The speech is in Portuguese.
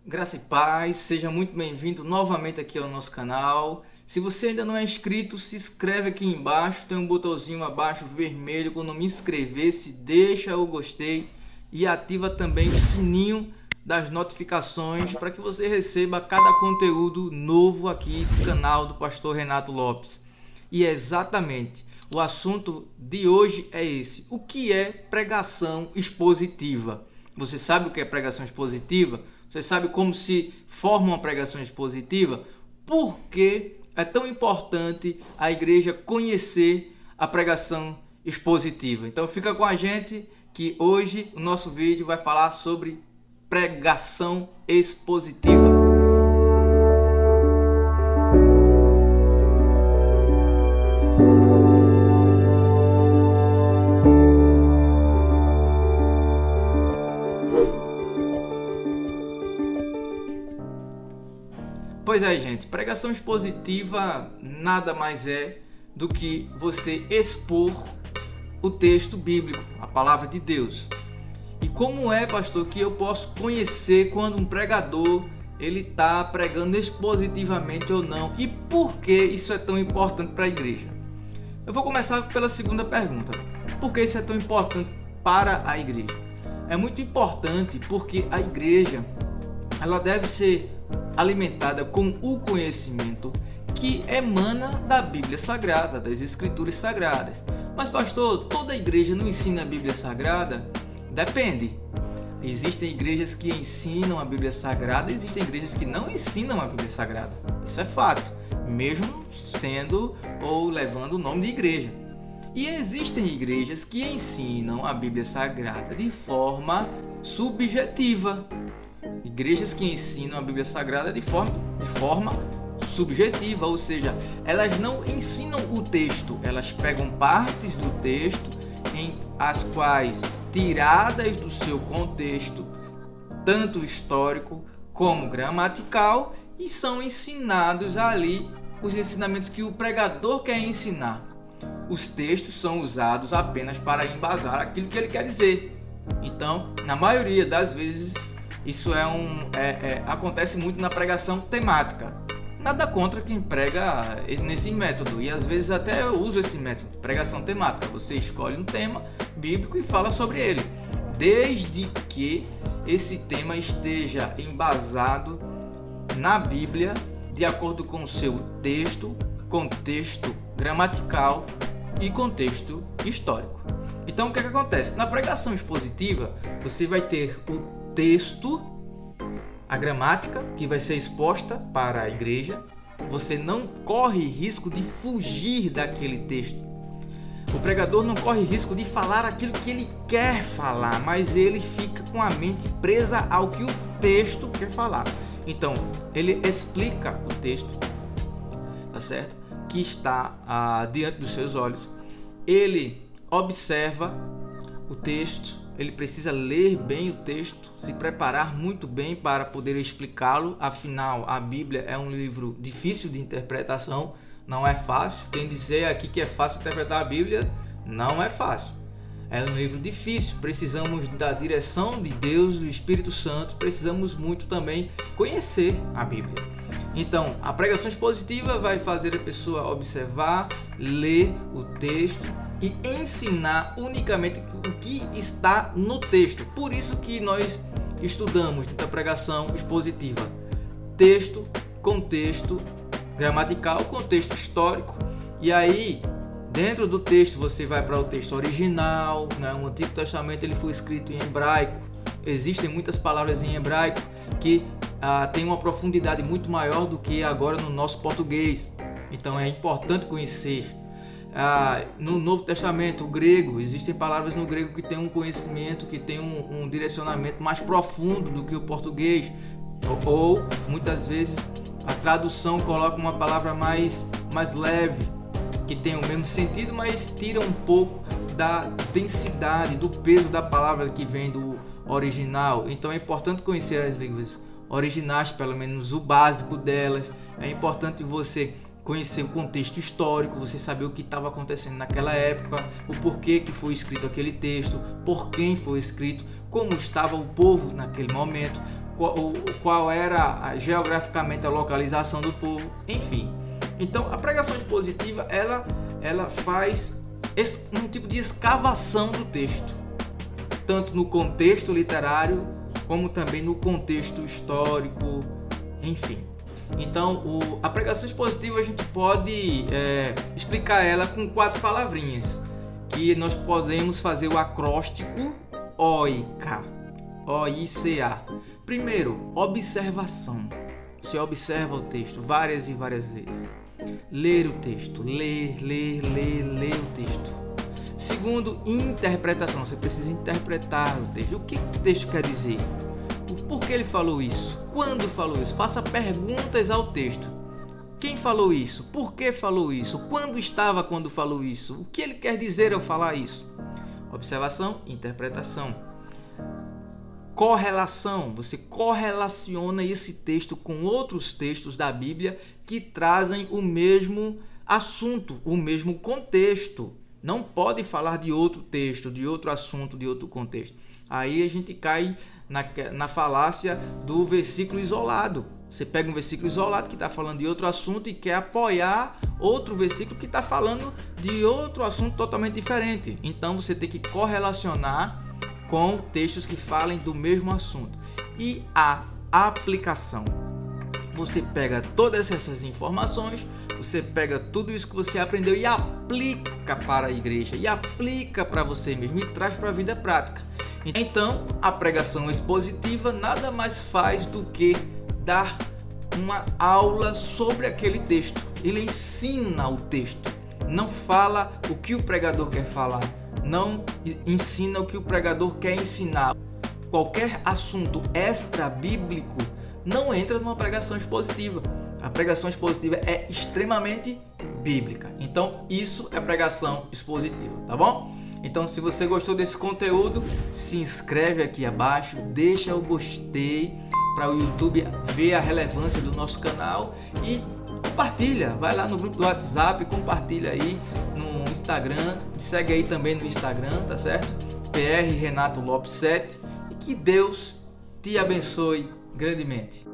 Graça e paz, seja muito bem-vindo novamente aqui ao nosso canal. Se você ainda não é inscrito, se inscreve aqui embaixo, tem um botãozinho abaixo vermelho quando me inscrever, se deixa o gostei e ativa também o sininho das notificações para que você receba cada conteúdo novo aqui do canal do Pastor Renato Lopes. E exatamente, o assunto de hoje é esse: o que é pregação expositiva? Você sabe o que é pregação expositiva? Você sabe como se forma uma pregação expositiva? Por que é tão importante a igreja conhecer a pregação expositiva? Então fica com a gente que hoje o nosso vídeo vai falar sobre pregação expositiva. Pois é, gente, pregação expositiva nada mais é do que você expor o texto bíblico, a palavra de Deus. E como é, pastor, que eu posso conhecer quando um pregador ele está pregando expositivamente ou não? E por que isso é tão importante para a igreja? Eu vou começar pela segunda pergunta. Por que isso é tão importante para a igreja? É muito importante porque a igreja ela deve ser alimentada com o conhecimento que emana da Bíblia Sagrada, das Escrituras Sagradas. Mas, pastor, toda igreja não ensina a Bíblia Sagrada? Depende. Existem igrejas que ensinam a Bíblia Sagrada, existem igrejas que não ensinam a Bíblia Sagrada. Isso é fato, mesmo sendo ou levando o nome de igreja. E existem igrejas que ensinam a Bíblia Sagrada de forma subjetiva. Igrejas que ensinam a Bíblia Sagrada de forma subjetiva, ou seja, elas não ensinam o texto, elas pegam partes do texto em as quais, tiradas do seu contexto, tanto histórico como gramatical, e são ensinados ali os ensinamentos que o pregador quer ensinar. Os textos são usados apenas para embasar aquilo que ele quer dizer. Então, na maioria das vezes, isso acontece muito na pregação temática. Nada contra quem prega nesse método, e às vezes até eu uso esse método, pregação temática. Você escolhe um tema bíblico e fala sobre ele, desde que esse tema esteja embasado na Bíblia, de acordo com o seu texto, contexto gramatical e contexto histórico. Então o que acontece? Na pregação expositiva, você vai ter o texto, a gramática que vai ser exposta para a igreja. Você não corre risco de fugir daquele texto. O pregador não corre risco de falar aquilo que ele quer falar, mas ele fica com a mente presa ao que o texto quer falar. Então, ele explica o texto, tá certo? Que está diante dos seus olhos. Ele observa o texto. Ele precisa ler bem o texto, se preparar muito bem para poder explicá-lo. Afinal, a Bíblia é um livro difícil de interpretação, não é fácil. Quem dizer aqui que é fácil interpretar a Bíblia, não é fácil. É um livro difícil, precisamos da direção de Deus, do Espírito Santo, precisamos muito também conhecer a Bíblia. Então, a pregação expositiva vai fazer a pessoa observar, ler o texto e ensinar unicamente o que está no texto. Por isso que nós estudamos a pregação expositiva: texto, contexto gramatical, contexto histórico. E aí, dentro do texto, você vai para o texto original, né? O Antigo Testamento ele foi escrito em hebraico. Existem muitas palavras em hebraico que têm uma profundidade muito maior do que agora no nosso português. Então é importante conhecer. No Novo Testamento, o grego, existem palavras no grego que têm um conhecimento, que têm um direcionamento mais profundo do que o português. Ou muitas vezes a tradução coloca uma palavra mais leve, que tem o mesmo sentido, mas tira um pouco da densidade, do peso da palavra que vem do original. Então é importante conhecer as línguas originais, pelo menos o básico delas. É importante você conhecer o contexto histórico, você saber o que estava acontecendo naquela época, o porquê que foi escrito aquele texto, por quem foi escrito, como estava o povo naquele momento, qual era geograficamente a localização do povo, enfim. Então a pregação expositiva ela faz um tipo de escavação do texto, tanto no contexto literário como também no contexto histórico, enfim. Então a pregação expositiva a gente pode explicar ela com 4 palavrinhas, que nós podemos fazer o acróstico OICA. Primeiro, observação. Você observa o texto várias e várias vezes. Ler o texto, ler o texto. Segundo, interpretação. Você precisa interpretar o texto. O que o texto quer dizer? Por que ele falou isso? Quando falou isso? Faça perguntas ao texto. Quem falou isso? Por que falou isso? Quando estava quando falou isso? O que ele quer dizer ao falar isso? Observação, interpretação. Correlação. Você correlaciona esse texto com outros textos da Bíblia que trazem o mesmo assunto, o mesmo contexto. Não pode falar de outro texto, de outro assunto, de outro contexto. Aí a gente cai na falácia do versículo isolado. Você pega um versículo isolado que está falando de outro assunto e quer apoiar outro versículo que está falando de outro assunto totalmente diferente. Então você tem que correlacionar com textos que falem do mesmo assunto. E a aplicação. Você pega todas essas informações, você pega tudo isso que você aprendeu e aplica para a igreja, e aplica para você mesmo e traz para a vida prática. Então, a pregação expositiva nada mais faz do que dar uma aula sobre aquele texto. Ele ensina o texto, não fala o que o pregador quer falar, não ensina o que o pregador quer ensinar. Qualquer assunto extra-bíblico não entra numa pregação expositiva. A pregação expositiva é extremamente bíblica. Então, isso é pregação expositiva, tá bom? Então, se você gostou desse conteúdo, se inscreve aqui abaixo, deixa o gostei para o YouTube ver a relevância do nosso canal e compartilha. Vai lá no grupo do WhatsApp, compartilha aí no Instagram, me segue aí também no Instagram, tá certo? PR Renato Lopes 7, e que Deus te abençoe grandemente.